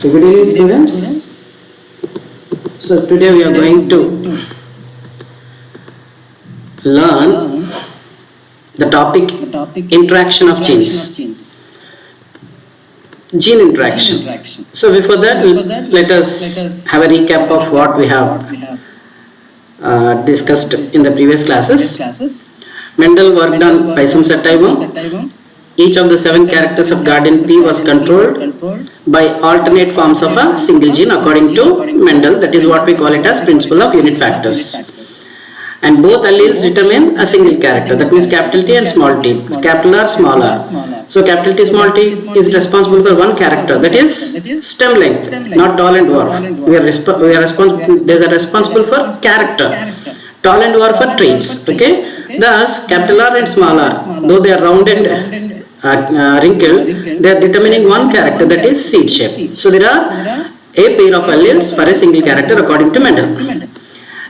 So good evening, students. So today we are going to learn the topic interaction of genes. Gene interaction. So before that, let us have a recap of what we have discussed in the previous classes. Mendel worked on Pisum. Each of the 7 characters of guardian P was controlled by alternate forms of a single gene according to Mendel. That is what we call it as principle of unit factors. And both alleles determine a single character. That means capital T and small t. Capital R, small r. So capital T, small t is responsible for one character. That is stem length, not tall and dwarf. They are responsible for character. Tall and dwarf for traits. Okay. Thus, capital R and small r, though they are rounded and wrinkled, they are determining one character, that is seed shape. So there are a pair of alleles for a single character according to Mendel.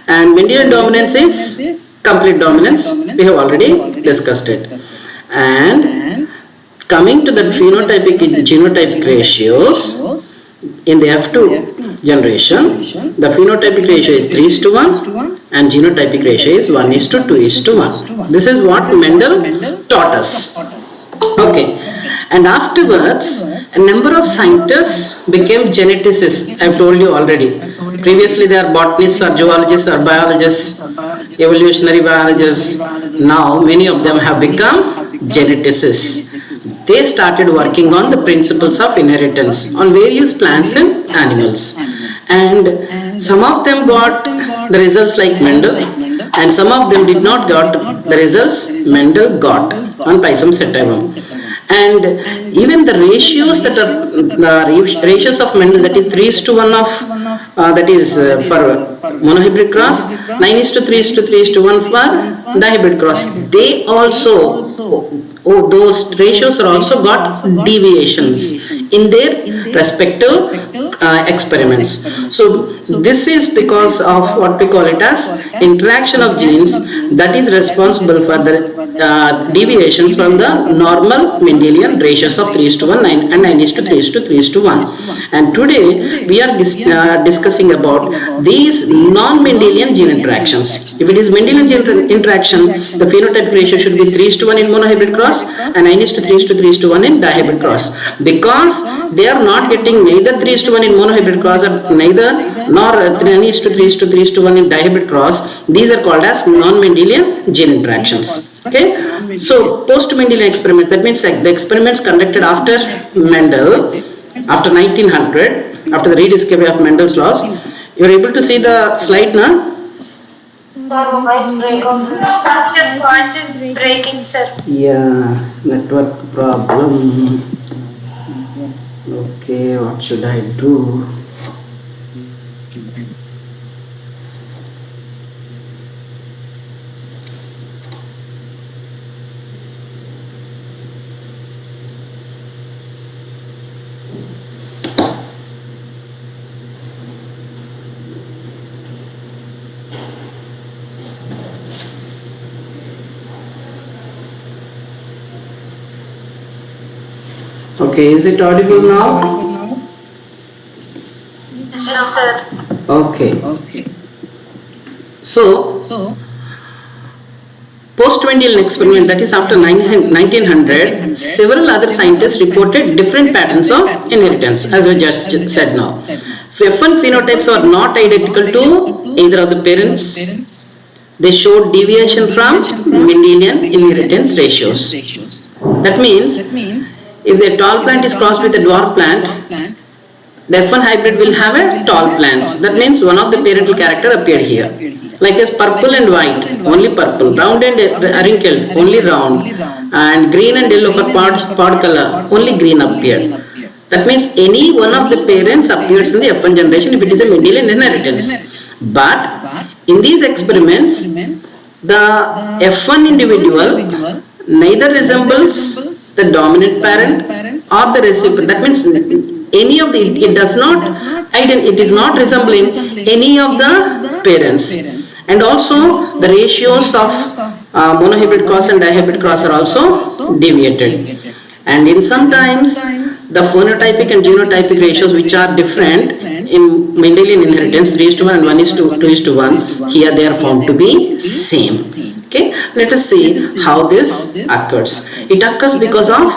And Mendelian dominance is complete dominance. We have already discussed it. And coming to the phenotypic and genotypic ratios in the F2 generation, the phenotypic ratio is 3:1 and genotypic ratio is 1:2:1. This is what Mendel taught us. Okay. And afterwards, a number of scientists became geneticists. I have told you already. Previously, they are botanists or zoologists or biologists, evolutionary biologists. Now, many of them have become geneticists. They started working on the principles of inheritance on various plants and animals. And some of them got the results like Mendel, and some of them did not get the results Mendel got on Pisum sativum. And even the ratios that are the ratios of Mendel, that is 3:1 of that is for monohybrid cross, 9:3:3:1 for dihybrid cross. They also those ratios are also got deviations in their respective experiments. So this is because of what we call it as interaction of genes that is responsible for the deviations from the normal Mendelian ratios of 3:1 and 9:3:3:1. And today we are discussing about these non-Mendelian gene interactions. If it is Mendelian gene interaction, the phenotypic ratio should be 3:1 in monohybrid cross and 9:3:3:1 in dihybrid cross. Because they are not getting neither 3:1 in monohybrid cross or neither nor 9:3:3:1 in dihybrid cross, these are called as non-Mendelian gene interactions. Okay, so post-Mendelian experiments, that means the experiments conducted after Mendel, after 1900, after the rediscovery of Mendel's laws. You are able to see the slide now? Your voice is breaking, sir. Yeah, network problem. Okay, what should I do? Okay, is it audible now? Yes, sir. Okay. So post-Mendelian experiment, that is after 1900, several other scientists reported different patterns of inheritance, as we just said now. F1 phenotypes are not identical to either of the parents. They showed deviation from Mendelian inheritance ratios. That means if the tall plant is crossed with a dwarf plant, the F1 hybrid will have a tall plants. That means one of the parental character appeared here. Like as purple and white, only purple. Round and wrinkled, only round. And green and yellow for pod color, only green appeared. That means any one of the parents appears in the F1 generation if it is a Mendelian inheritance. But in these experiments, the F1 individual neither resembles the dominant parent or the recipient. That means any of the it is not resembling any of the parents. And also the ratios of monohybrid cross and dihybrid cross are also deviated. And in sometimes the phenotypic and genotypic ratios which are different in Mendelian inheritance 3 is to 1 and 1 is to 2 is to 1, here they are found to be same. Okay, let us see how this occurs. It occurs because of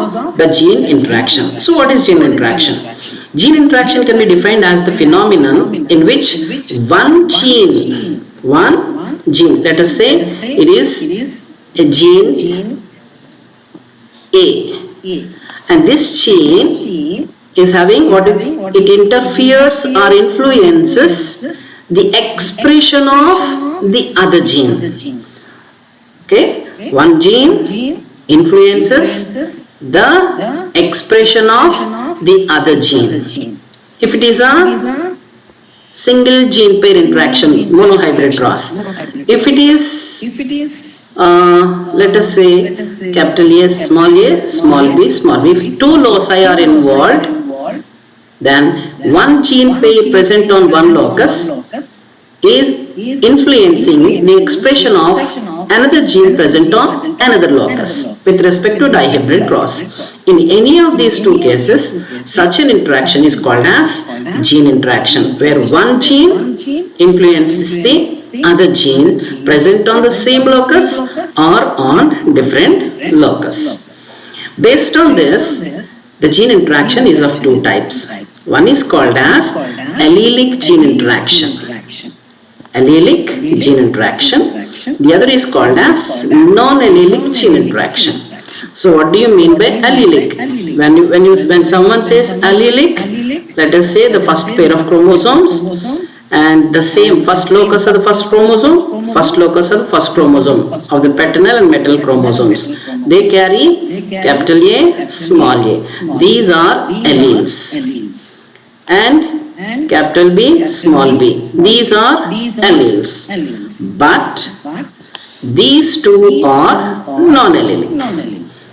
the gene interaction. So what is gene interaction? Gene interaction can be defined as the phenomenon in which one gene, let us say it is a gene A, and this gene is having it interferes or influences the expression of the other gene. Okay, one gene influences the expression of the other gene. If it is a single gene pair interaction, monohybrid cross. If it is, let us say, capital A, small b, small b. If two loci are involved, then one gene pair present on one locus is influencing the expression of another gene present on another locus with respect to dihybrid cross. In any of these two cases, such an interaction is called as gene interaction, where one gene influences the other gene present on the same locus or on different locus. Based on this, the gene interaction is of two types. One is called as allelic gene interaction. Allelic gene interaction. The other is called as non-allelic gene interaction. So what do you mean by allelic? When someone says allelic, let us say the first pair of chromosomes and the same first locus of the first chromosome of the paternal and maternal chromosomes. They carry capital A, small a. These are alleles. And capital B, small b. These are alleles. But these two are non-allelic.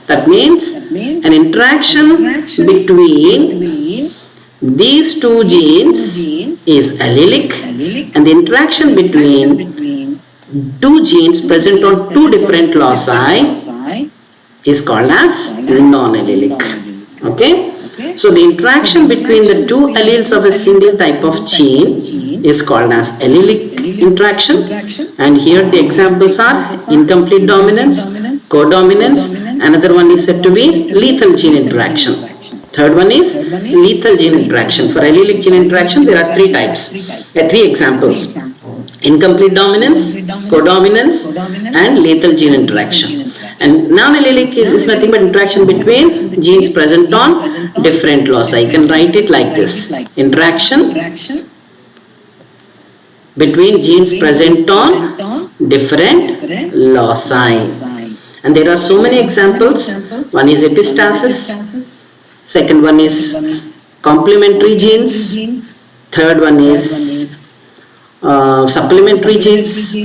That means an interaction between these two genes is allelic, and the interaction between two genes present on two different loci is called as non-allelic. Okay? So the interaction between the two alleles of a single type of gene is called as allelic interaction, and here the examples are incomplete dominance, codominance. Another one is said to be lethal gene interaction. Third one is lethal gene interaction. For allelic gene interaction, there are three types, three examples: incomplete dominance, codominance, and lethal gene interaction. And non-allelic is nothing but interaction between genes present on different loci. You can write it like this: interaction between genes present on different loci. And there are so many examples. One is epistasis, second one is complementary genes, third one is supplementary genes,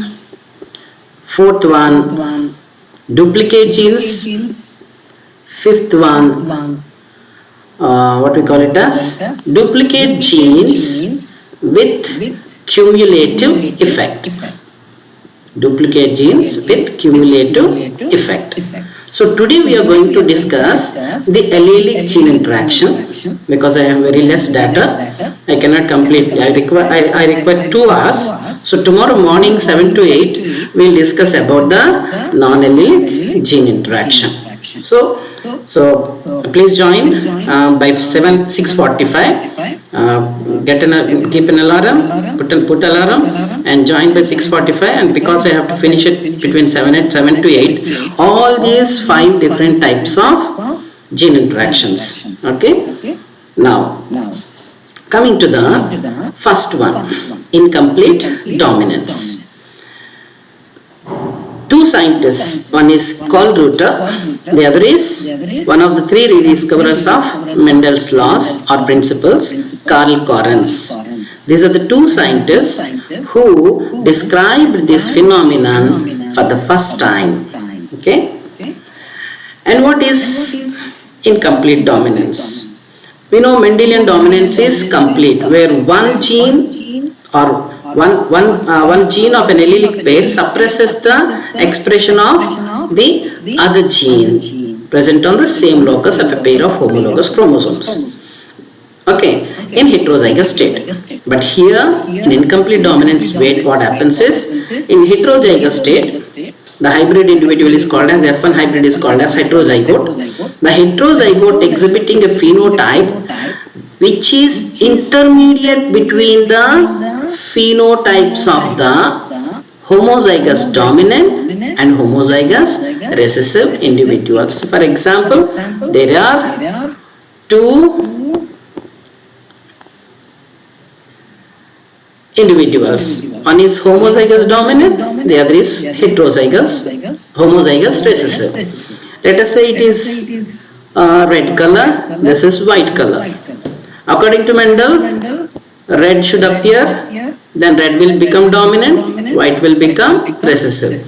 fourth one duplicate genes, fifth one what we call it as duplicate genes with cumulative effect. Duplicate genes with cumulative effect. So today we are going to discuss the allelic gene interaction. Because I have very less data, I cannot complete. I require 2 hours. So tomorrow morning 7 to 8 we will discuss about the non-allelic gene interaction. So please join by 6:45. Keep an alarm, put alarm, and join by 6:45. And because I have to finish it between 7 to 8, all these 5 different types of gene interactions. Okay. Now coming to the first one, incomplete dominance. 2 scientists, one is Kohlreuter, the other is one of the 3 rediscoverers of Mendel's laws or principles, Karl Korens. These are the 2 scientists who described this phenomenon for the first time. Okay? And what is incomplete dominance? We know Mendelian dominance is complete, where one gene or one gene of an allelic pair suppresses the expression of the other gene present on the same locus of a pair of homologous chromosomes. Okay, in heterozygous state. But here in incomplete dominant state, what happens is in heterozygous state, the hybrid individual is called as F1 hybrid is called as heterozygote. The heterozygote exhibiting a phenotype which is intermediate between the phenotypes of the homozygous dominant and homozygous recessive individuals. For example, there are two individuals. One is homozygous dominant, the other is homozygous recessive. Let us say it is red color, this is white color. According to Mendel, red should appear, then red will become dominant, white will become recessive.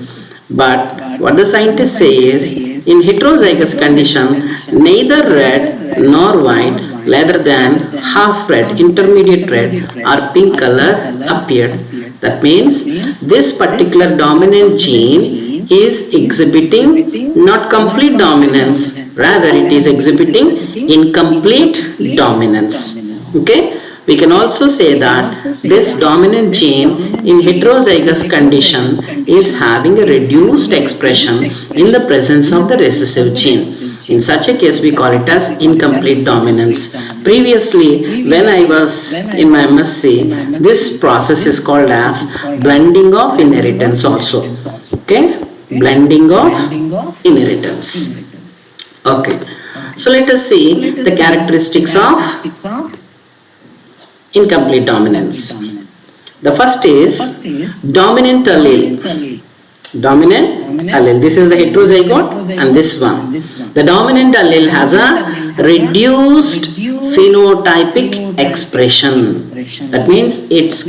But what the scientists say is, in heterozygous condition, neither red nor white, rather than half red, intermediate red or pink color appeared. That means this particular dominant gene is exhibiting not complete dominance, rather it is exhibiting incomplete dominance. Okay? We can also say that this dominant gene in heterozygous condition is having a reduced expression in the presence of the recessive gene. In such a case, we call it as incomplete dominance. Previously, when I was in my MSc, this process is called as blending of inheritance also. Okay? Blending of inheritance. Okay. So let us see the characteristics of incomplete dominance. The first is dominant allele. Dominant allele. This is the heterozygote and this one. The dominant allele has a reduced phenotypic expression. That means its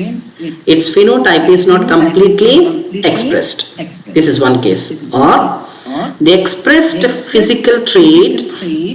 phenotype is not completely expressed. This is one case. Or the expressed physical trait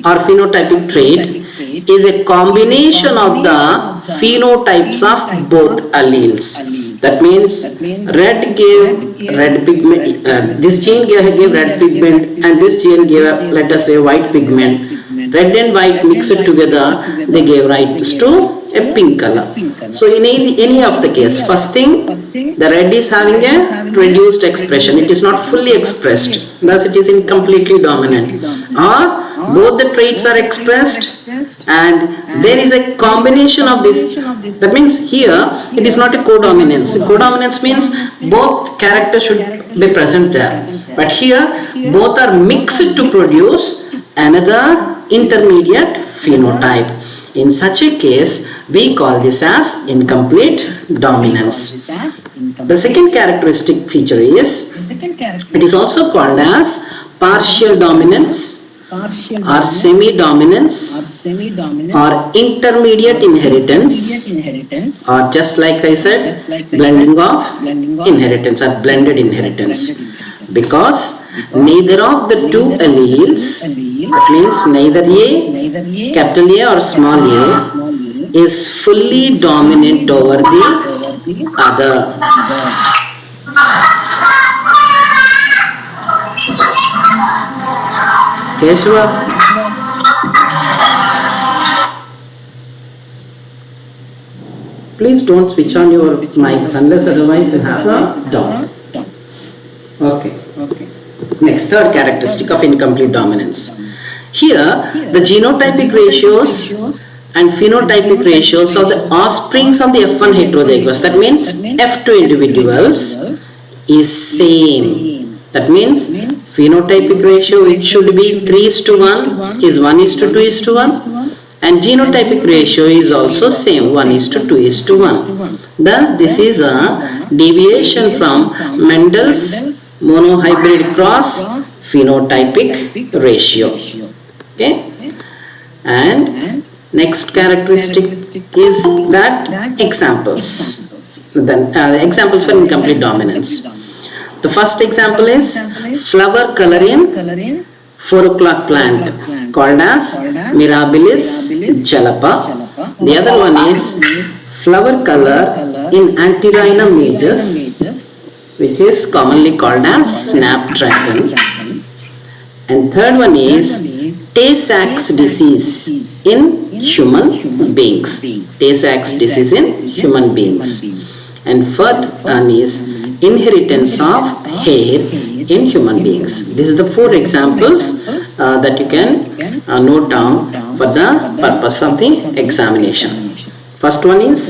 or phenotypic trait is a combination of the phenotypes of both alleles. That means red gave red pigment, this gene gave red pigment and this gene gave, let us say, white pigment. Red and white mixed together, they gave rise to a pink color. So in any of the case, first thing, the red is having a reduced expression. It is not fully expressed. Thus it is incompletely dominant. Or both the traits are expressed and there is a combination of this. That means here it is not a codominance. Codominance means both characters should be present there. But here both are mixed to produce another intermediate phenotype. In such a case, we call this as incomplete dominance. The second characteristic feature is, it is also called as partial dominance or semi-dominance or intermediate inheritance, or just like I said, blending of inheritance or blended inheritance. Because neither of the two alleles, that means neither A, capital A or small a, is fully dominant over the other. Keshava, please don't switch on your mics unless otherwise you have a doubt. Okay. Next, third characteristic of incomplete dominance. Here, the genotypic ratios and phenotypic ratios of the offsprings of the F1 heterozygous, that means F2 individuals, is same. That means phenotypic ratio, which should be 3:1, is 1:2:1, and genotypic ratio is also same, 1:2:1. Thus, this is a deviation from Mendel's monohybrid cross phenotypic ratio. Okay, and next characteristic is that examples. Then examples for incomplete dominance. The first example is flower color in 4 o'clock plant called as Mirabilis jalapa. The other one is flower color in Antirrhinum majus, which is commonly called as snapdragon. And third one is Tay-Sachs disease in human beings. Tay-Sachs disease in human beings. And fourth one is inheritance of hair in human beings. These are the 4 examples that you can note down for the purpose of the examination. First one is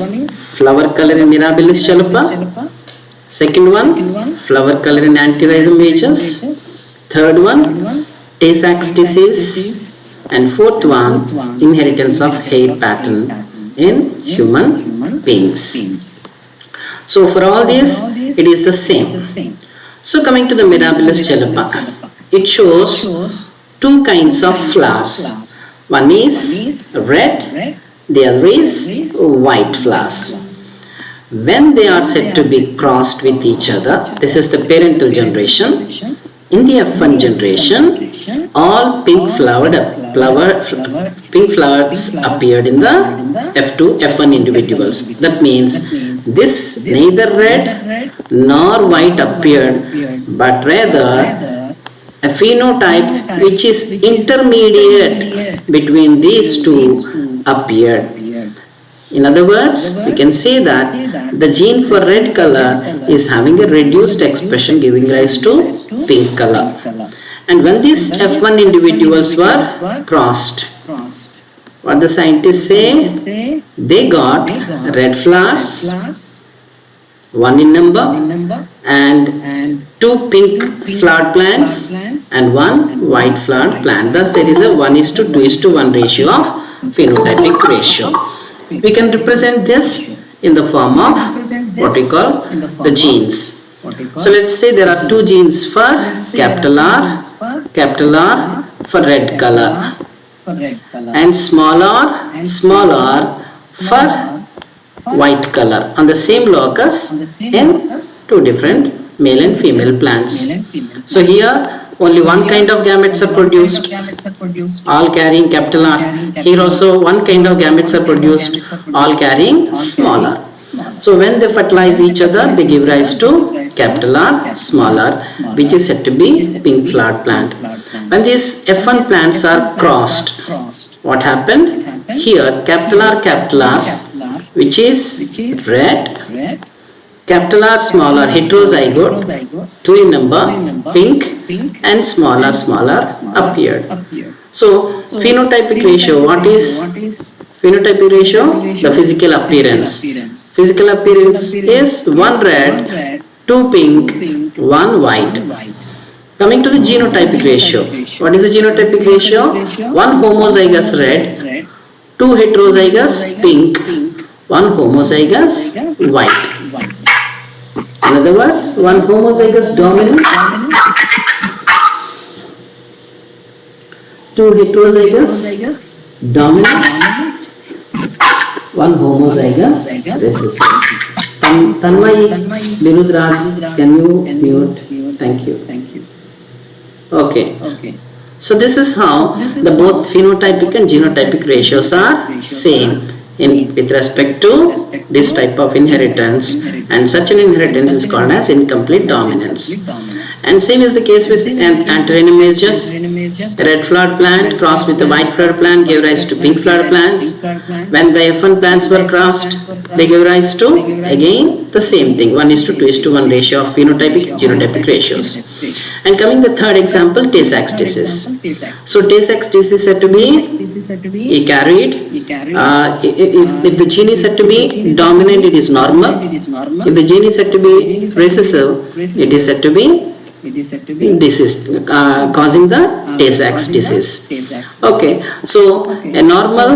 flower color in mirabilis chalupa. Second one, flower color in antirrhizum majus. Third one, Tay-Sachs disease. And fourth one, inheritance of hair pattern in human beings. So for all these, it is the same. So coming to the mirabilis chalupa, it shows 2 kinds of flowers. One is red, the other is white flowers. When they are said to be crossed with each other, this is the parental generation. In the F1 generation, all pink flowers appeared in the F1 individuals. That means this neither red nor white appeared, but rather a phenotype which is intermediate between these 2 appeared. In other words, we can say that the gene for red color is having a reduced expression, giving rise to pink color. And when these F1 individuals were crossed, what the scientists say? They got red flowers, 1 in number, and 2 pink flowered plants and 1 white flowered plant. Thus, there is a 1:2:1 ratio of phenotypic ratio. We can represent this in the form of what we call the genes. So let's say there are 2 genes for capital R for red color, and small r for white color on the same locus in 2 different male and female plants. So here only 1 kind of gametes are produced, all carrying capital R. Here also 1 kind of gametes are produced, all carrying small r. So when they fertilize each other, they give rise to capital R, small r, which is said to be pink flowered plant. When these F1 plants are crossed, what happened? Here capital R, which is red, capital R, small r, heterozygote, 2 in number, pink, and small r appeared. So phenotypic ratio, what is phenotypic ratio? The physical appearance. Physical appearance is 1 red, 2 pink, 1 white. Coming to the genotypic ratio. What is the genotypic ratio? 1 homozygous red, 2 heterozygous pink, 1 homozygous white. In other words, 1 homozygous dominant, 2 heterozygous dominant, 1 homozygous recessive. Tanmay Birudraj, can you mute? Thank you. Okay. So this is how the both phenotypic and genotypic ratios are same with respect to this type of inheritance, and such an inheritance is called as incomplete dominance. And same is the case with antirrhinum majus. A red flowered plant crossed with a white flowered plant gave rise to pink flowered plants. When the F1 plants were crossed, they gave rise to again the same thing, 1:2:1 ratio of phenotypic genotypic ratios. And coming the third example, Tay-Sachs disease. So Tay-Sachs disease is said to be carried. If the gene is said to be dominant, it is normal. If the gene is said to be recessive, it is said to be disease, causing the Tay-Sachs disease. Okay, so a normal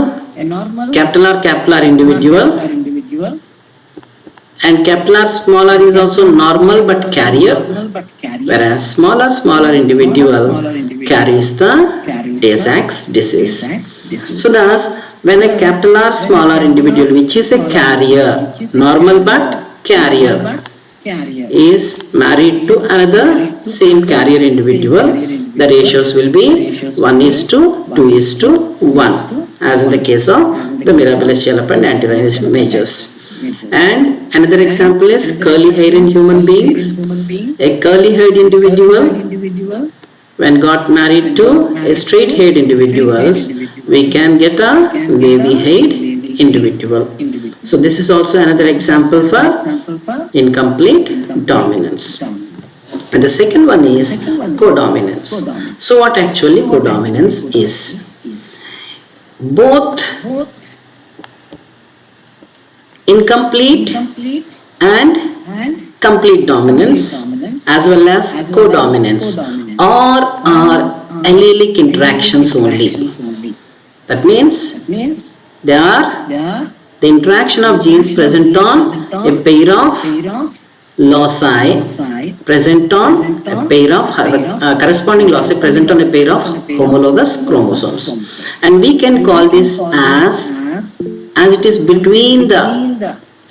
capital R individual and capital R small r is also normal but carrier, whereas smaller individual carries the Tay-Sachs disease. So thus, when a capital R small r individual, which is a carrier, normal but carrier, is married to another same carrier individual, the ratios will be 1:2:1, as in the case of the mirabilis chalupa and antirrhinum majus. And another example is curly hair in human beings. A curly haired individual when got married to a straight-haired individuals, we can get a wavy-haired individual. So this is also another example for incomplete dominance. And the second one is codominance. So what actually codominance is? Both incomplete and complete dominance as well as codominance are allelic interactions only. That means they are the interaction of genes present on a pair of loci present on a pair of corresponding loci present on a pair of homologous chromosomes, and we can call this as it is between the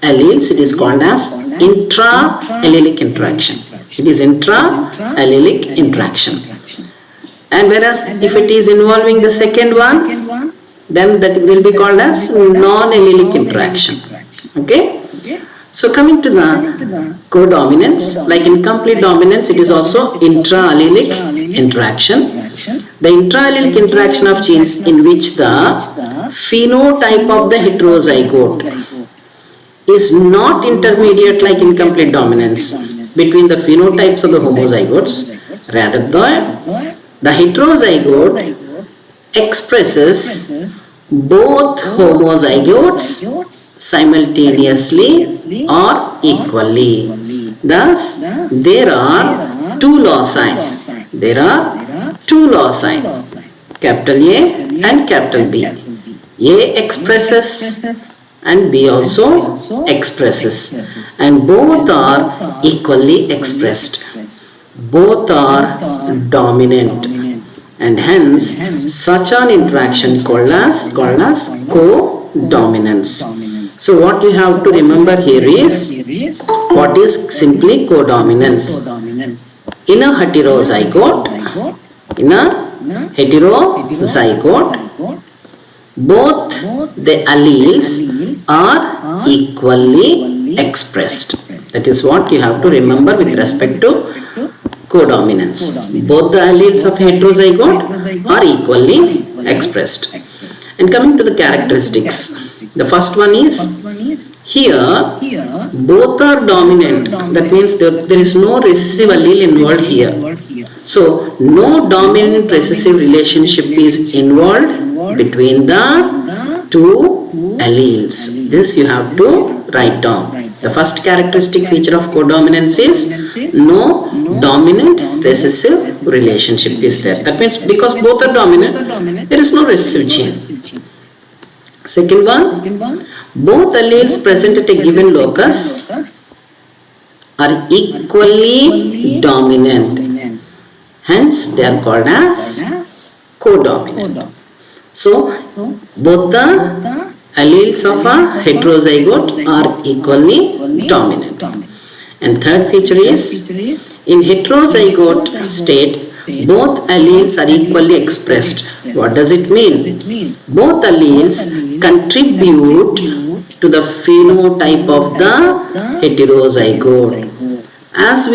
alleles, it is called as intra-allelic interaction. It is intra-allelic interaction. And whereas if it is involving the second one, then that will be called as non-allelic interaction. Okay? So coming to the codominance, like incomplete dominance, it is also intra-allelic interaction. The intra-allelic interaction of genes in which the phenotype of the heterozygote is not intermediate like incomplete dominance between the phenotypes of the homozygotes. Rather, the heterozygote expresses both homozygotes simultaneously or equally. Thus, there are two loci. Capital A and capital B. A expresses and B also expresses, and both are equally expressed. Both are dominant, and hence such an interaction called as codominance. So what you have to remember here is what is simply codominance. In a heterozygote, both the alleles are equally expressed. That is what you have to remember with respect to codominance. Both the alleles of heterozygote are equally expressed. And coming to the characteristics, the first one is here both are dominant. That means there is no recessive allele involved here. So no dominant recessive relationship is involved between the two alleles. This you have to write down. The first characteristic feature of codominance is no dominant recessive relationship is there. That means because both are dominant, there is no recessive gene. Second one, both alleles present at a given locus are equally dominant. Hence, they are called as codominant. So, both the alleles of a heterozygote are equally dominant. And third feature is, in heterozygote state, both alleles are equally expressed. What does it mean? Both alleles contribute to the phenotype of the heterozygote. As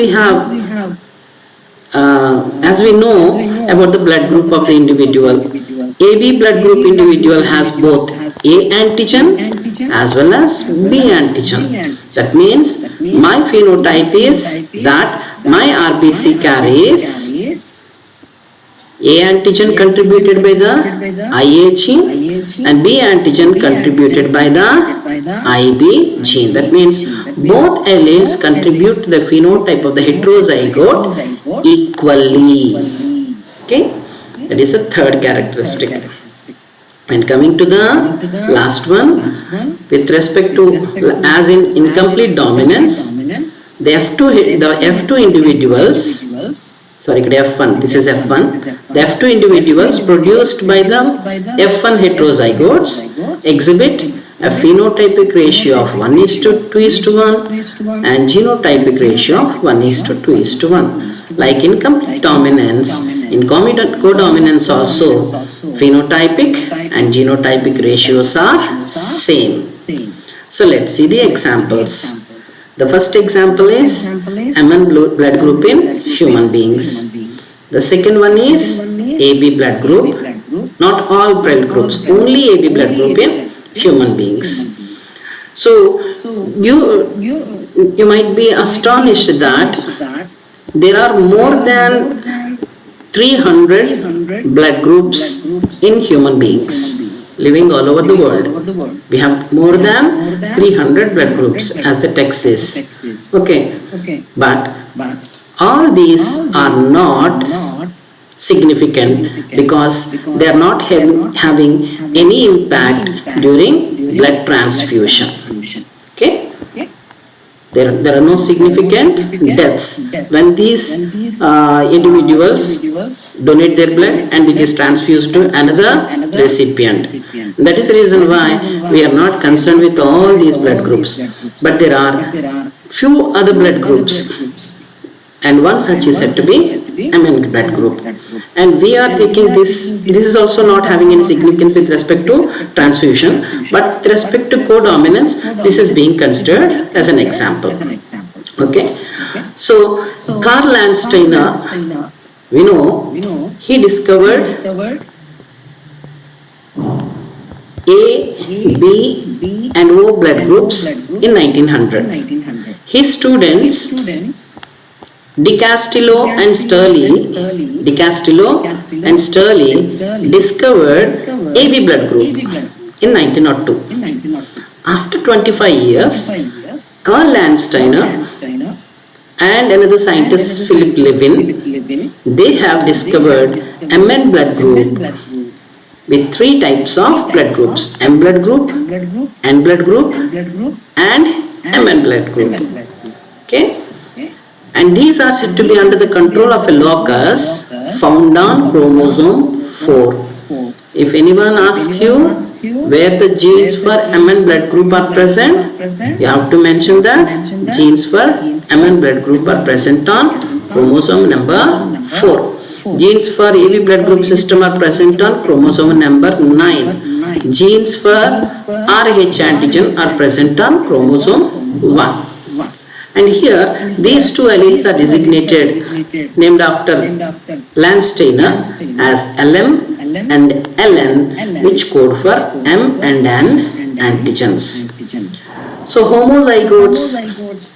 we know about the blood group of the individual, AB blood group individual has both A antigen as well as B antigen. That means my phenotype is that my RBC carries A antigen contributed by the IA gene and B antigen contributed by the IB gene. That means both alleles contribute to the phenotype of the heterozygote equally. Okay, that is the third characteristic. And coming to the last one, with respect to, as in incomplete dominance, the F2 individuals, sorry, F1, this is F1, the F2 individuals produced by the F1 heterozygotes exhibit a phenotypic ratio of 1:2:1 and genotypic ratio of 1:2:1. Like in complete dominance, in codominance also, phenotypic and genotypic ratios are same. So let's see the examples. The first example is MN blood group in human beings. The second one is AB blood group. Not all blood groups, only AB blood group in human beings. So you might be astonished that there are more than 300 blood groups in human beings living all over the world. We have more than 300 blood groups as the text says. Okay, but all these are not significant because they are not having any impact during blood transfusion. Okay, there are no significant deaths when these individuals donate their blood and it is transfused to another recipient. That is the reason why we are not concerned with all these blood groups, but there are few other blood groups, and one such is said to be MN blood group. And we are taking this is also not having any significance with respect to transfusion, but with respect to codominance, this is being considered as an example. Okay, so Karl Landsteiner, we know he discovered A, B and O blood groups in 1900. His students De Castillo and Sterling discovered AB blood group in 1902. After 25 years, Karl Landsteiner and another scientist, Philip Levin, they have discovered MN blood group with three types of blood groups: M blood group, N blood group and MN blood group. Okay? And these are said to be under the control of a locus found on chromosome 4. If anyone asks you where the genes for MN blood group are present, you have to mention that genes for MN blood group are present on chromosome number 4. Genes for AB blood group system are present on chromosome number 9. Genes for RH antigen are present on chromosome 1. And here these two alleles are designated, named after Landsteiner, as LM and LN, which code for M and N antigens. So homozygotes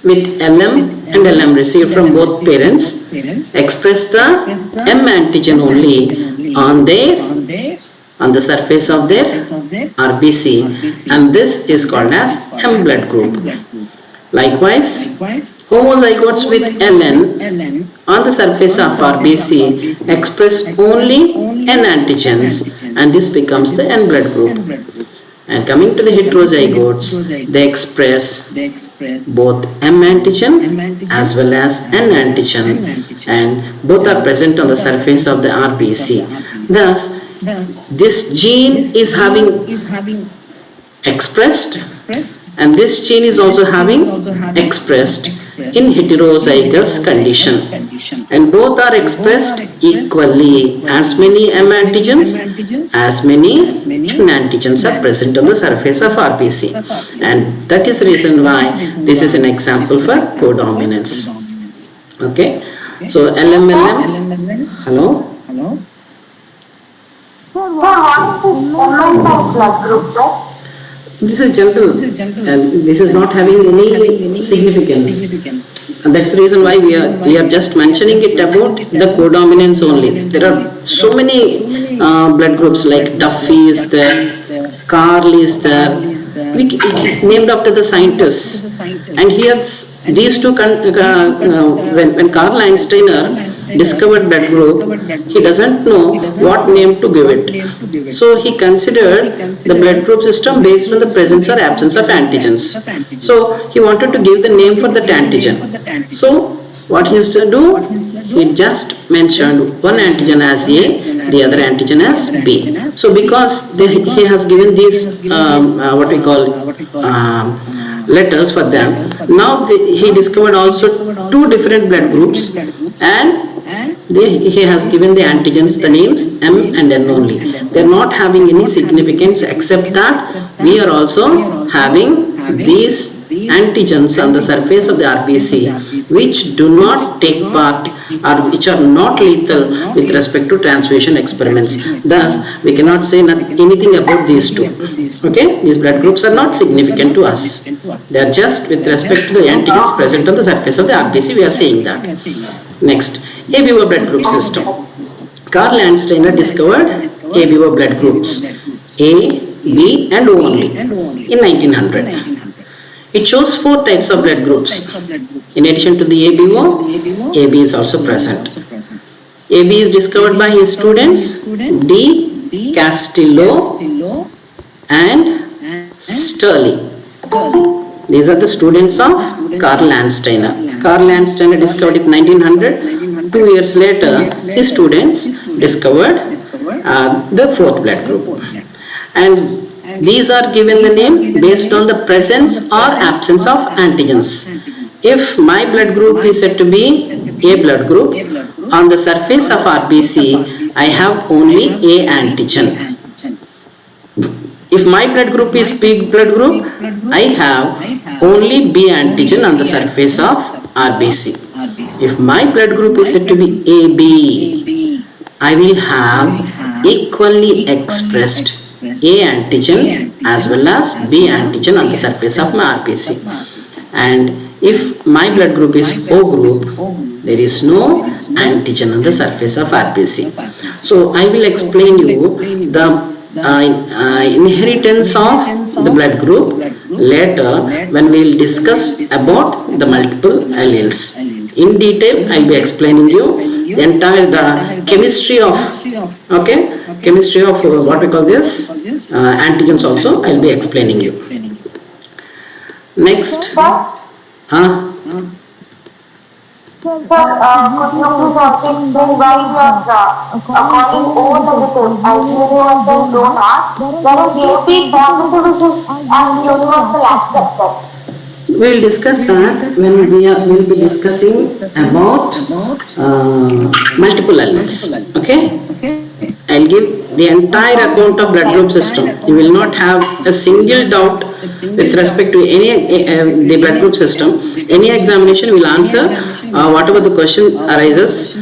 with LM and LM received from both parents express the M antigen only on the surface of their RBC, and this is called as M blood group. Likewise, homozygotes with LN on the surface of RBC express only N antigens, and this becomes the N blood group. And coming to the heterozygotes, they express both M antigen as well as N antigen, and both are present on the surface of the RBC. Thus, this gene is having expressed, and this gene is also having expressed in heterozygous condition, and both are expressed equally. As many M antigens, as many N antigens are present on the surface of RBC, and that is the reason why this is an example for codominance. Okay, so LMLM. Hello. This is general, and this is not having any significance. And that's the reason why we are just mentioning it about the codominance only. There are so many blood groups, like Duffy is there, Karl is there, named after the scientists. And here these two, when Karl Landsteiner discovered blood group, he doesn't know what name to give it. So he considered the blood group system based on the presence or absence of antigens. So he wanted to give the name for that antigen. So what he used to do, he just mentioned one antigen as A, the other antigen as B. So because he has given these what we call letters for them, now he discovered also two different blood groups, and he has given the antigens the names M and N only. They are not having any significance, except that we are also having these antigens on the surface of the RBC, which do not take part or which are not lethal with respect to transfusion experiments. Thus, we cannot say anything about these two. Okay, these blood groups are not significant to us. They are just with respect to the antigens present on the surface of the RBC. We are saying that. Next, a vivo blood group system. Karl Landsteiner discovered a vivo blood groups A, B and O only in 1900. It shows 4 types of blood groups. In addition to the ABO, AB is also present. AB is discovered by his students D. Castillo and Stirling. These are the students of Karl Landsteiner. Karl Landsteiner discovered it in 1900. 2 years later, his students discovered the 4th blood group. And these are given the name based on the presence or absence of antigens. If my blood group is said to be A blood group, on the surface of RBC, I have only A antigen. If my blood group is B blood group, I have only B antigen on the surface of RBC. If my blood group is said to be AB, I will have equally expressed A antigen as well as B antigen on the surface of my RBC. And if my blood group is O group, there is no antigen on the surface of RBC. So I will explain you the inheritance of the blood group later when we will discuss about the multiple alleles. In detail, I will be explaining you the entire chemistry of chemistry of what we call this antigens also I will be explaining you. Next, Sir, could you please also explain why you are calling all the lipids as universal donor, whereas AB positive is as universal acceptor? We will discuss that when we will be discussing about multiple alleles. Okay? I'll give the entire account of blood group system. You will not have a single doubt with respect to any the blood group system. Any examination will answer whatever the question arises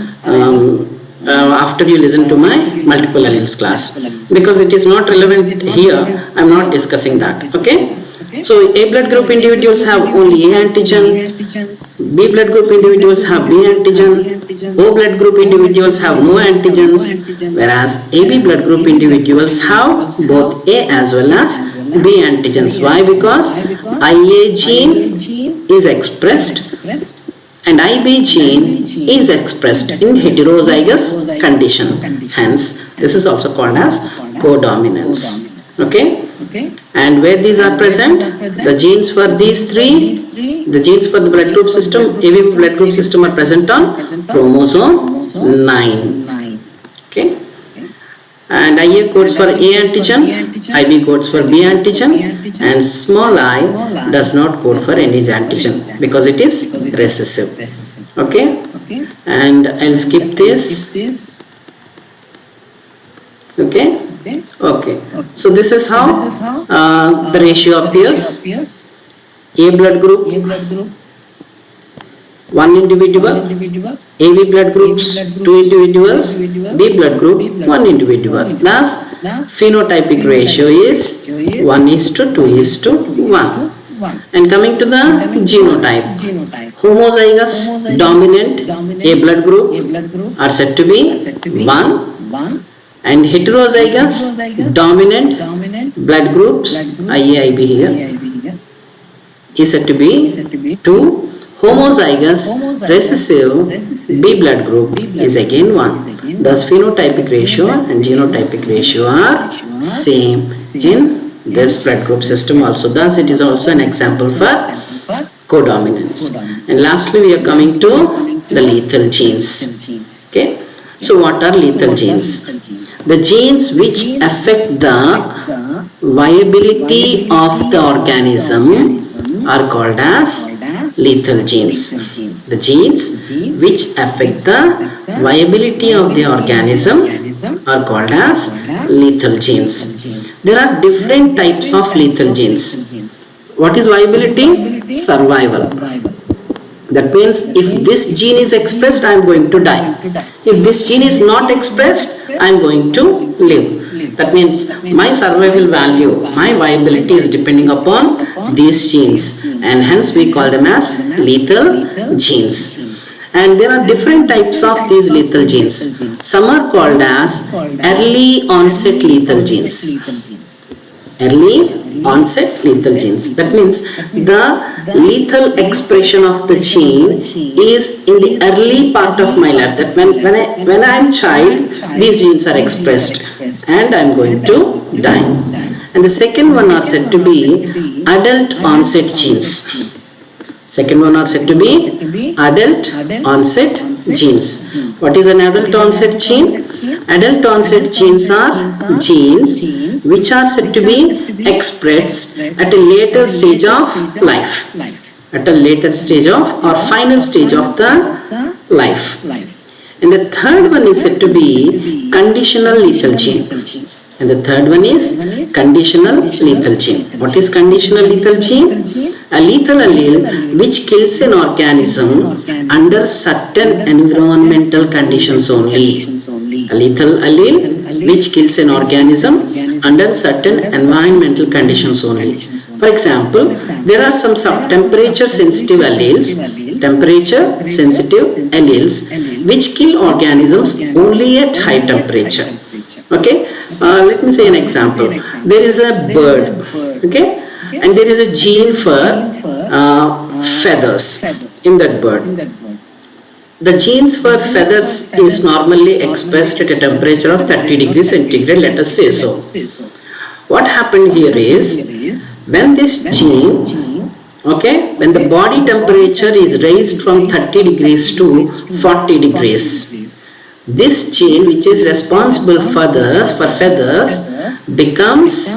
after you listen to my multiple alleles class. Because it is not relevant here, I am not discussing that. Okay? So A blood group individuals have only A antigen, B blood group individuals have B antigen, O blood group individuals have no antigens, whereas AB blood group individuals have both A as well as B antigens. Why? Because IA gene is expressed and IB gene is expressed in heterozygous condition. Hence, this is also called as codominance. Okay? And where these are present, the genes for these three, the genes for the blood group system, AB blood group system are present on chromosome 9. Okay? And IA codes for A antigen, IB codes for B antigen, and small I does not code for any antigen because it is recessive. Okay? And I'll skip this. Okay? Okay. So this is how the ratio appears. A blood group, 1 individual, AB blood groups, 2 individuals, B blood group, 1 individual. Thus, phenotypic ratio is 1:2:1. And coming to the genotype, homozygous dominant A blood group are said to be 1. And heterozygous dominant blood groups, IAIB here, is said to be 2. Homozygous recessive B blood group is again 1. Thus phenotypic ratio and genotypic ratio are same in this blood group system also. Thus it is also an example for codominance. And lastly we are coming to the lethal genes. Okay. So what are lethal genes? The genes which affect the viability of the organism are called as lethal genes. The genes which affect the viability of the organism are called as lethal genes. There are different types of lethal genes. What is viability? Survival. That means if this gene is expressed, I am going to die. If this gene is not expressed, I am going to live. That means my survival value, my viability is depending upon these genes, and hence we call them as lethal genes. And there are different types of these lethal genes. Some are called as early onset lethal genes. Early onset lethal genes. That means the lethal expression of the gene is in the early part of my life. That when I am child, these genes are expressed and I am going to die. And the second one are said to be adult onset genes. Second one are said to be adult onset genes. What is an adult onset gene? Adult onset genes are genes which are said to be expressed at a later stage of life. At a later stage of or final stage of the life. And the third one is said to be conditional lethal gene. And the third one is conditional lethal gene. What is conditional lethal gene? A lethal allele which kills an organism under certain environmental conditions only. A lethal allele which kills an organism under certain environmental conditions only. For example, there are some temperature sensitive alleles, which kill organisms only at high temperature. Okay, let me say an example. There is a bird, okay, and there is a gene for feathers in that bird. The genes for feathers is normally expressed at a temperature of 30 degrees centigrade, let us say so. What happened here is, when this gene, okay, when the body temperature is raised from 30 degrees to 40 degrees, this gene which is responsible for feathers becomes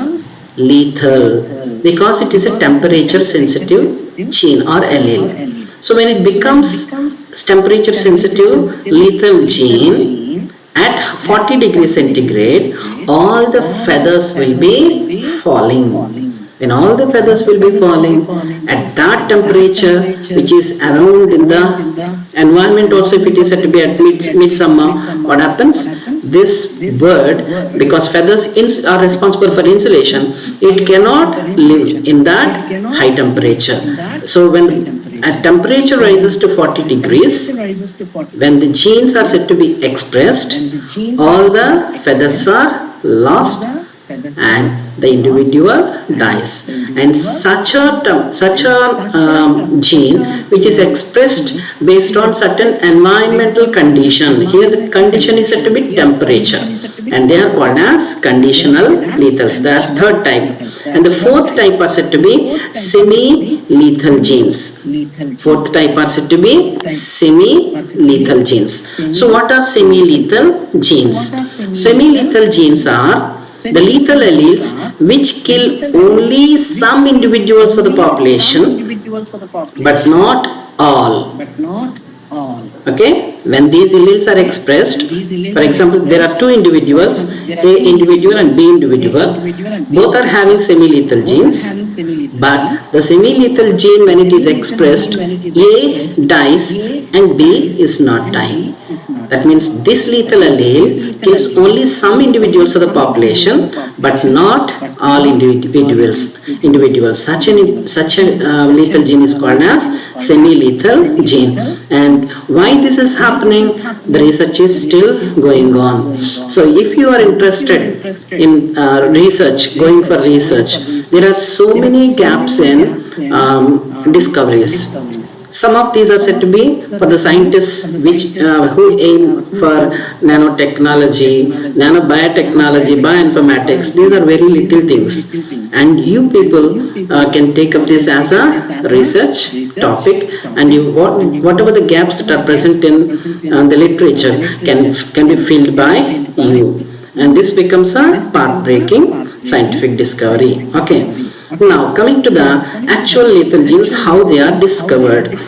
lethal because it is a temperature sensitive gene or allele. So when it becomes temperature sensitive lethal gene at 40 degrees centigrade, all the feathers will be falling. When all the feathers will be falling at that temperature, which is around in the environment also, if it is said to be at midsummer, what happens? This bird, because feathers are responsible for insulation, it cannot live in that high temperature. So when a temperature rises to 40 degrees, when the genes are said to be expressed, all the feathers are lost and the individual dies. And such a gene which is expressed based on certain environmental condition, here the condition is said to be temperature, and they are called as conditional lethals, the third type. And the fourth type are said to be semi-lethal genes. Fourth type are said to be semi-lethal genes. So what are semi-lethal genes? Semi-lethal genes are the lethal alleles which kill only some individuals of the population but not all. Okay, when these alleles are expressed, for example, there are two individuals, A individual and B individual, both are having semi-lethal genes, but the semi-lethal gene, when it is expressed, A dies and B is not dying. That means this lethal allele kills only some individuals of the population but not all individuals. Such a lethal gene is called as semi-lethal gene. And why this is happening, the research is still going on. So if you are interested in research, going for research, there are so many gaps in discoveries. Some of these are said to be for the scientists who aim for nanotechnology, nanobiotechnology, bioinformatics. These are very little things, and you people can take up this as a research topic, and whatever the gaps that are present in the literature can be filled by you, and this becomes a path-breaking scientific discovery. Okay. Now, coming to the actual lethal genes, how they are discovered.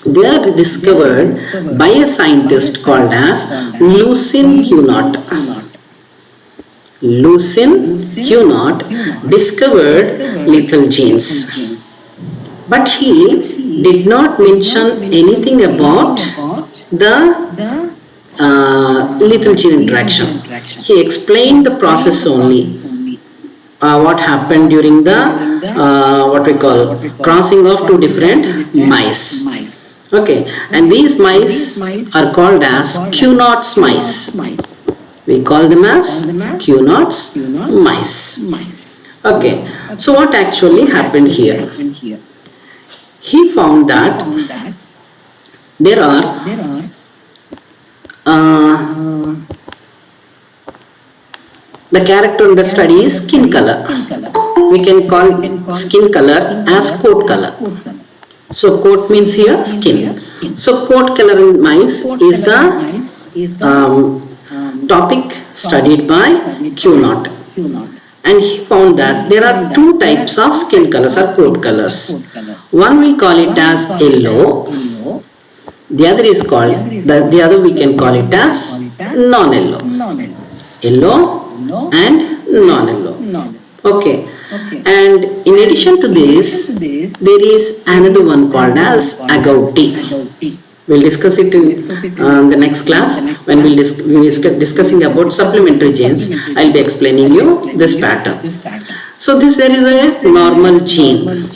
They are discovered by a scientist called as Lucien Cugnot. Lucien Cugnot discovered lethal genes. But he did not mention anything about the lethal gene interaction. He explained the process only. What happened during the what we call crossing of two different mice. Okay, and these mice are called as Q0 mice. We call them as Q0 mice. Okay, so what actually happened here? He found that there are the character under study is skin color. We can call skin color as coat color. So coat means here skin. So coat color in mice is the topic studied by Q0. And he found that there are two types of skin colors or coat colors. One we call it as yellow. The other is called, the other we can call it as non-yellow. Yellow and non-yellow. Okay. And in addition to this, there is another one called as agouti. We'll discuss it in the next class when we'll discussing about supplementary genes. I'll be explaining you this pattern. So there is a normal gene,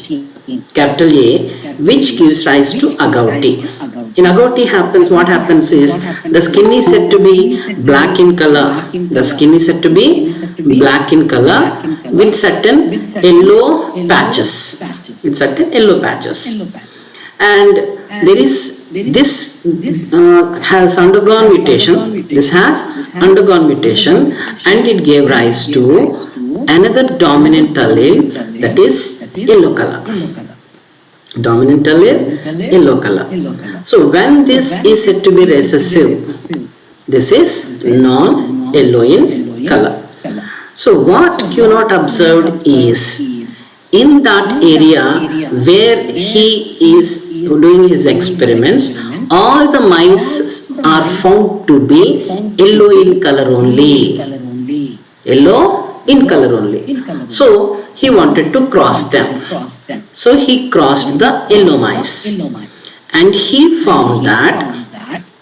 capital A, which gives rise to agouti. In agouti what happens is the skin is said to be black in color. The skin is said to be black in color with certain yellow patches. And there is this has undergone mutation. This has undergone mutation, and it gave rise to another dominant allele, that is yellow color. Dominant allele, yellow color. So when this is said to be recessive, this is non-yellow in color. So what Q0 observed is, in that area where he is doing his experiments, all the mice are found to be yellow in color only. Yellow in color only. So he wanted to cross them. So he crossed the yellow mice. And he found that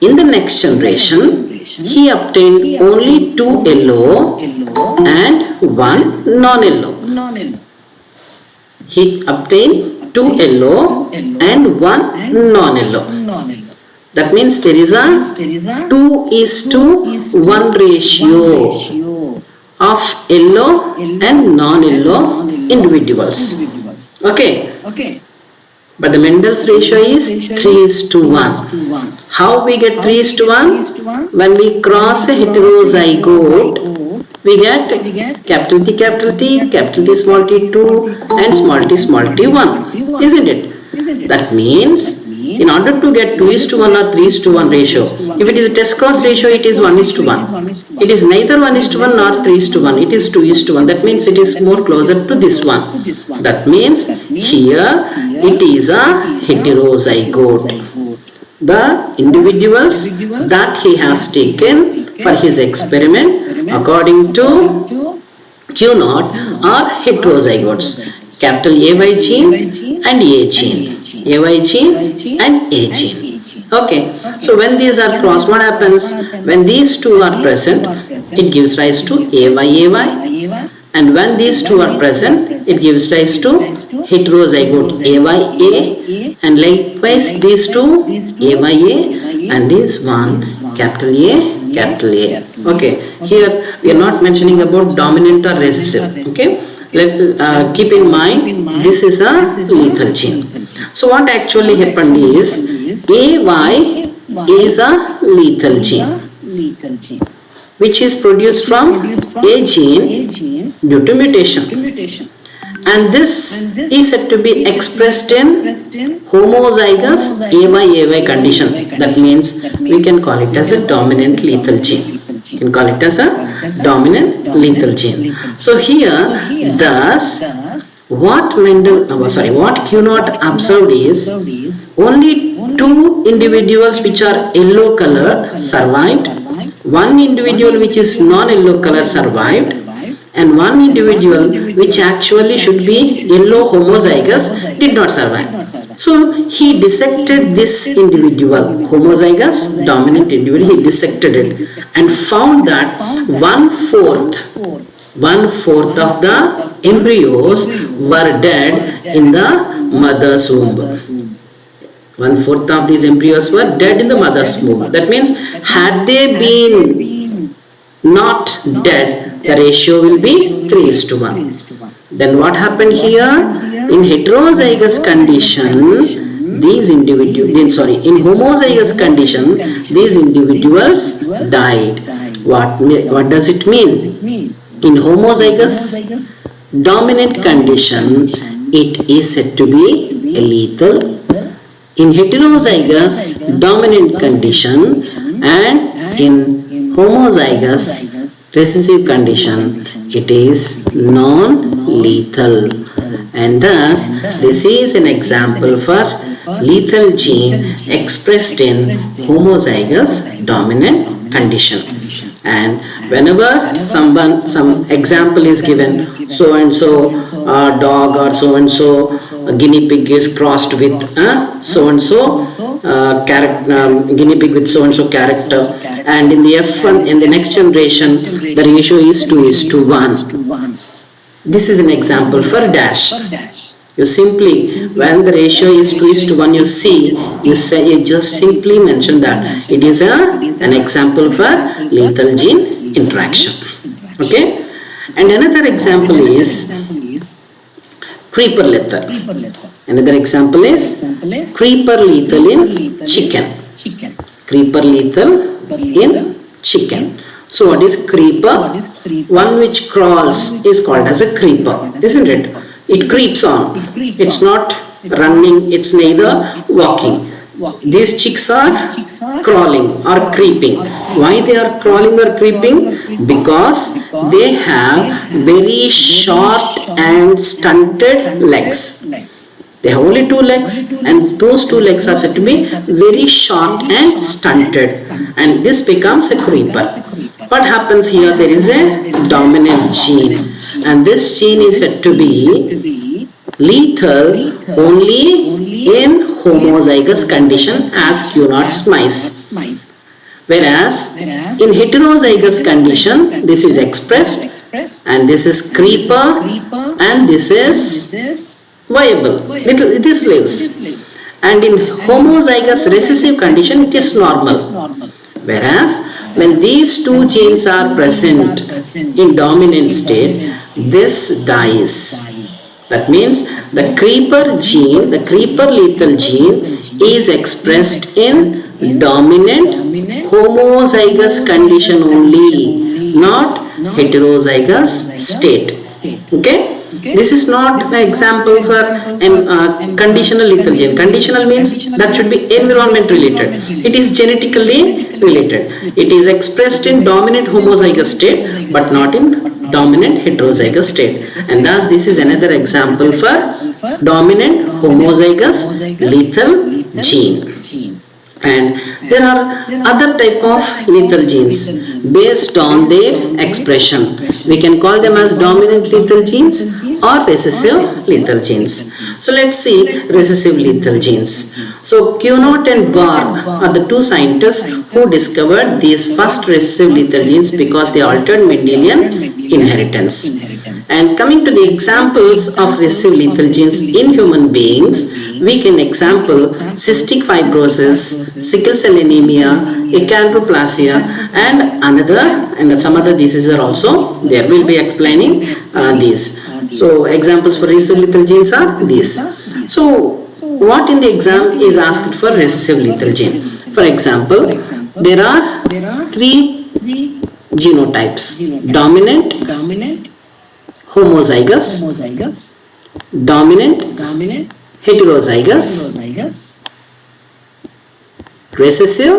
in the next generation, he obtained only 2 yellow and 1 non-yellow. He obtained 2 yellow and 1 non-yellow. That means there is a 2:1 ratio of yellow and non-yellow individuals. Okay. But the Mendel's ratio is 3:1. How we get 3:1? When we cross a heterozygote, we get capital T, capital T small t 2 and small t 1, isn't it? That means in order to get 2:1 or 3:1 ratio, if it is a test cross ratio, it is 1:1. It is neither 1:1 nor 3:1, it is 2:1. That means it is more closer to this one. That means here it is a heterozygote. The individuals that he has taken for his experiment according to Q0 are heterozygotes. Capital AY gene and A gene. AY gene and A gene. Okay. So when these are crossed, what happens? When these two are present, it gives rise to AY. And when these two are present, it gives rise to heterozygote AYA. And likewise these two AYA and this one capital A. Okay. Here we are not mentioning about dominant or recessive. Okay. Keep in mind this is a lethal gene. So what actually happened is AY is a lethal gene which is produced from A gene due to mutation. And this is said to be expressed in homozygous AY condition. That means we can call it as a dominant lethal gene. You can call it as a dominant lethal gene. So here, thus, what Q0 observed is only 2 individuals which are yellow color survived, 1 individual which is non-yellow color survived, and 1 individual which actually should be yellow homozygous did not survive. So he dissected this individual, homozygous dominant individual, he dissected it and found that one fourth of the embryos were dead in the mother's womb. One-fourth of these embryos were dead in the mother's womb. That means had they been not dead, the ratio will be 3:1. Then what happened here? In heterozygous condition, in homozygous condition, these individuals died. What does it mean? In homozygous dominant condition, it is said to be lethal. In heterozygous dominant condition and in homozygous recessive condition, it is non-lethal. And thus, this is an example for lethal gene expressed in homozygous dominant condition. And whenever some example is given, so and so dog or so and so guinea pig is crossed with so and so guinea pig with so and so character, and in the F1 in the next generation the ratio is 2:1. This is an example for dash. You simply, when the ratio is 2:1, you just simply mention that it is an example for lethal gene interaction. Okay, and another example is creeper lethal. Another example is creeper lethal in chicken. Creeper lethal in chicken. So what is creeper? One which crawls is called as a creeper, isn't it? It creeps on. It's not running, it's neither walking. These chicks are crawling or creeping. Why they are crawling or creeping? Because they have very short and stunted legs. They have only 2 legs, and those 2 legs are said to be very short and stunted, and this becomes a creeper. What happens here? There is a dominant gene, and this gene is said to be lethal only in homozygous condition as Q0 mice. Whereas in heterozygous condition, this is expressed, and this is creeper, and this is viable. This lives. And in homozygous recessive condition, it is normal. Whereas when these 2 genes are present in dominant state, this dies. That means the creeper gene, the creeper lethal gene, is expressed in dominant homozygous condition only, not heterozygous state. Okay? This is not an example for a conditional lethal gene. Conditional means that should be environment related. It is genetically related. It is expressed in dominant homozygous state but not in dominant heterozygous state. And thus this is another example for dominant homozygous lethal gene. And there are other type of lethal genes based on their expression. We can call them as dominant lethal genes or recessive lethal genes. So let's see recessive lethal genes. So Q0 and Barr are the 2 scientists who discovered these first recessive lethal genes because they altered Mendelian inheritance. And coming to the examples of recessive lethal genes in human beings, we can example cystic fibrosis, sickle cell anemia, achondroplasia, and some other diseases are also there. We'll be explaining these. So examples for recessive lethal genes are these. So what in the exam is asked for recessive lethal gene? For example, there are 3 genotypes: dominant, homozygous, dominant, heterozygous, recessive,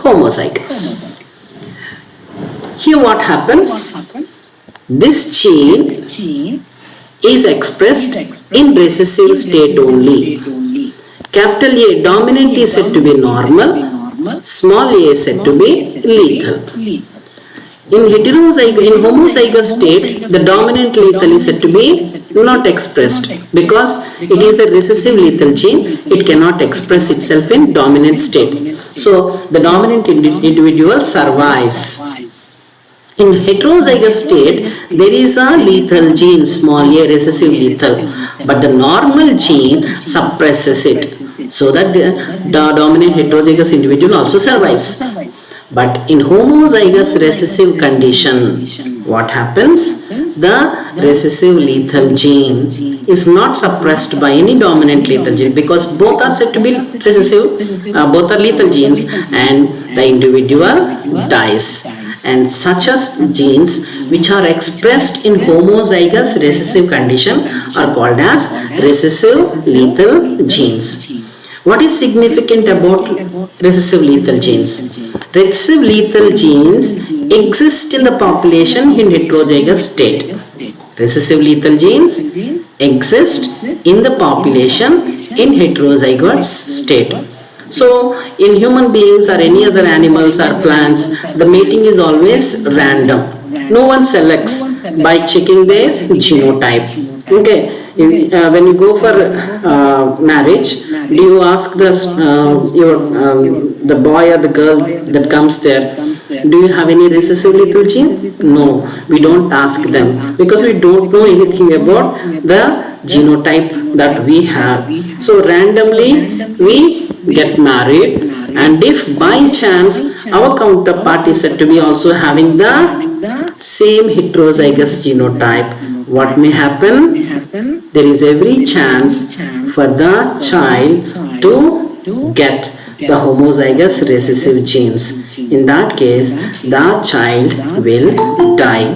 homozygous. Here what happens? This gene is expressed in recessive state only. Capital A, dominant, is said to be normal, small a is said to be lethal. In homozygous state, the dominant lethal is said to be not expressed because it is a recessive lethal gene. It cannot express itself in dominant state. So the dominant individual survives. In heterozygous state, there is a lethal gene, small a recessive lethal, but the normal gene suppresses it so that the dominant heterozygous individual also survives. But in homozygous recessive condition, what happens? The recessive lethal gene is not suppressed by any dominant lethal gene because both are said to be recessive, both are lethal genes, and the individual dies. And such as genes which are expressed in homozygous recessive condition are called as recessive lethal genes. What is significant about recessive lethal genes? Recessive lethal genes exist in the population in heterozygous state. Recessive lethal genes exist in the population in heterozygous state. So, in human beings or any other animals or plants, the mating is always random. No one selects by checking their genotype. Okay. When you go for marriage, do you ask the boy or the girl that comes there, do you have any recessive lethal gene? No, we don't ask them because we don't know anything about the genotype that we have. So randomly we get married, and if by chance our counterpart is said to be also having the same heterozygous genotype, what may happen? There is every chance for the child to get the homozygous recessive genes. In that case, the child will die.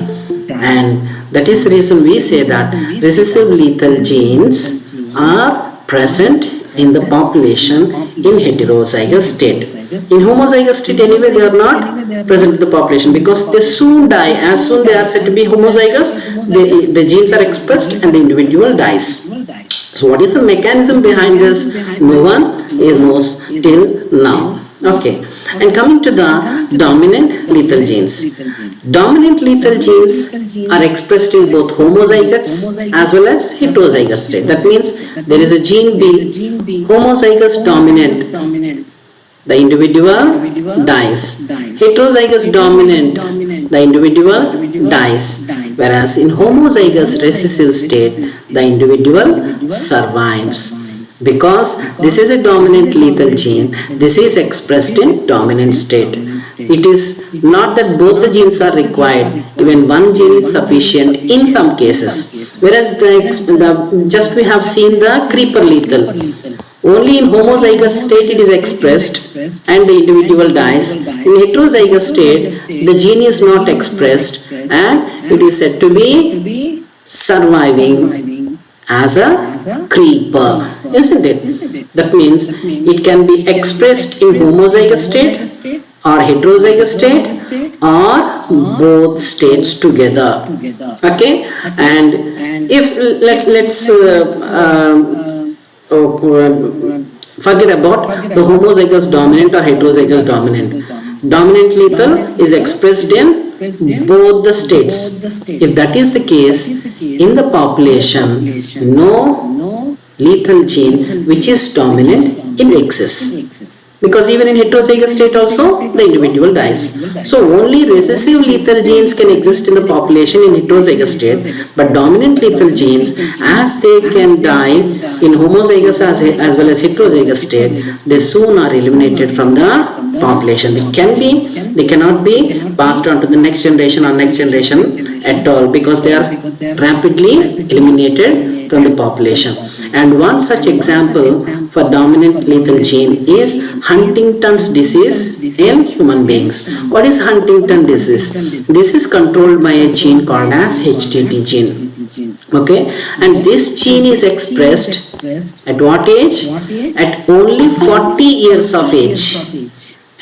And that is the reason we say that recessive lethal genes are present in the population in heterozygous state. In homozygous state anyway they are not present in the population because they soon die. As soon they are said to be homozygous, the genes are expressed and the individual dies. So what is the mechanism behind this? No one knows till now. Okay. And coming to the dominant lethal genes. Dominant lethal genes are expressed in both homozygotes as well as heterozygous state. That means there is a gene B, homozygous dominant, the individual dies. Heterozygous dominant, the individual dies. Whereas in homozygous recessive state, the individual survives. Because this is a dominant lethal gene, this is expressed in dominant state. It is not that both the genes are required, even one gene is sufficient in some cases. Whereas just we have seen the creeper lethal. Only in homozygous state it is expressed and the individual dies. In heterozygous state, the gene is not expressed and it is said to be surviving as a creeper, isn't it? That means it can be expressed in homozygous state or heterozygous state or both states together. Okay, and if let's forget about the homozygous dominant or heterozygous dominant. Dominant lethal is expressed in both the states. If that is the case, in the population, no lethal gene which is dominant in excess. Because even in heterozygous state also, the individual dies. So only recessive lethal genes can exist in the population in heterozygous state, but dominant lethal genes, as they can die in homozygous as well as heterozygous state, they soon are eliminated from the population. They cannot be passed on to the next generation or next generation at all because they are rapidly eliminated from the population. And one such example for dominant lethal gene is Huntington's disease in human beings. What is Huntington disease? This is controlled by a gene called as HTT gene. Okay, and this gene is expressed at what age? At only 40 years of age.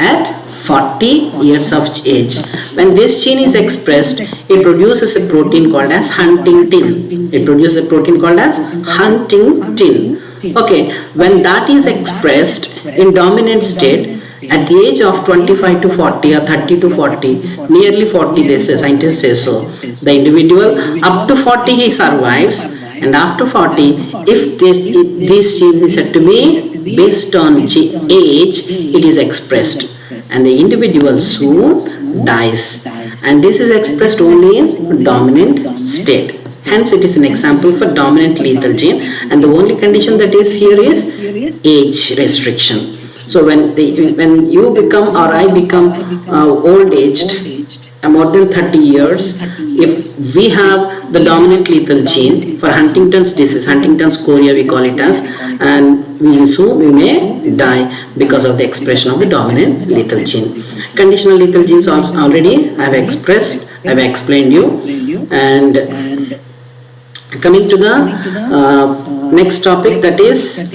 At 40 years of age. When this gene is expressed, it produces a protein called as huntingtin. It produces a protein called as huntingtin. Okay, when that is expressed in dominant state, At the age of 25 to 40 or 30 to 40, nearly 40 they say, scientists say so, the individual up to 40 he survives, and after 40, if this gene is said to be based on age, it is expressed, and the individual soon dies, and this is expressed only in dominant state. Hence, it is an example for dominant lethal gene, and the only condition that is here is age restriction. So when you become or I become old aged, more than 30 years, if we have the dominant lethal gene for Huntington's disease, Huntington's chorea we call it as, and we may die because of the expression of the dominant lethal gene. Conditional lethal genes also already I have explained you. And coming to the next topic, that is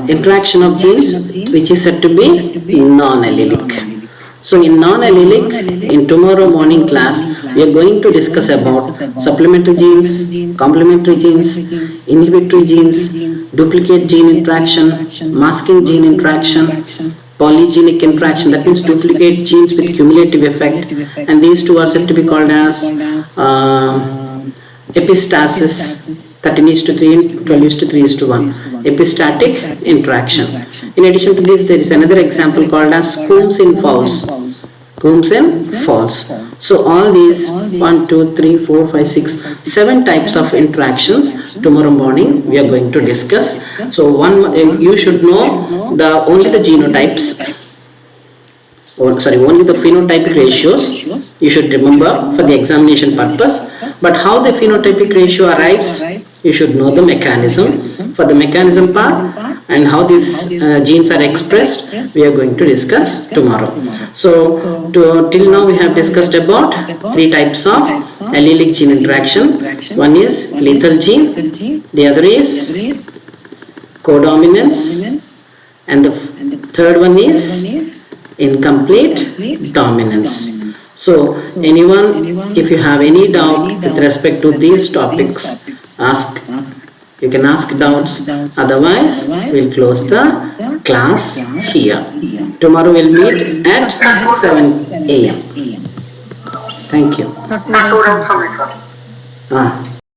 interaction of genes which is said to be non-allelic. So in non-allelic, in tomorrow morning class, we are going to discuss about supplementary genes, complementary genes, inhibitory genes, duplicate gene interaction, masking gene interaction, polygenic interaction, that means duplicate genes with cumulative effect, and these two are said to be called as epistasis, 13:3, 12:3:1, epistatic interaction. In addition to this, there is another example called as Coombs in falls. Coombs in falls. So all these 1, 2, 3, 4, 5, 6, 7 types of interactions tomorrow morning we are going to discuss. So you should know only the genotypes. Only the phenotypic ratios you should remember for the examination purpose. But how the phenotypic ratio arrives, you should know the mechanism. For the mechanism part and how these genes are expressed, we are going to discuss tomorrow. So till now we have discussed about 3 types of allelic gene interaction. One is lethal gene, the other is codominance, and the third one is incomplete dominance. So anyone, if you have any doubt with respect to these topics, you can ask doubts. Otherwise, we'll close the class here. Tomorrow we'll meet at 7 a.m. Thank you.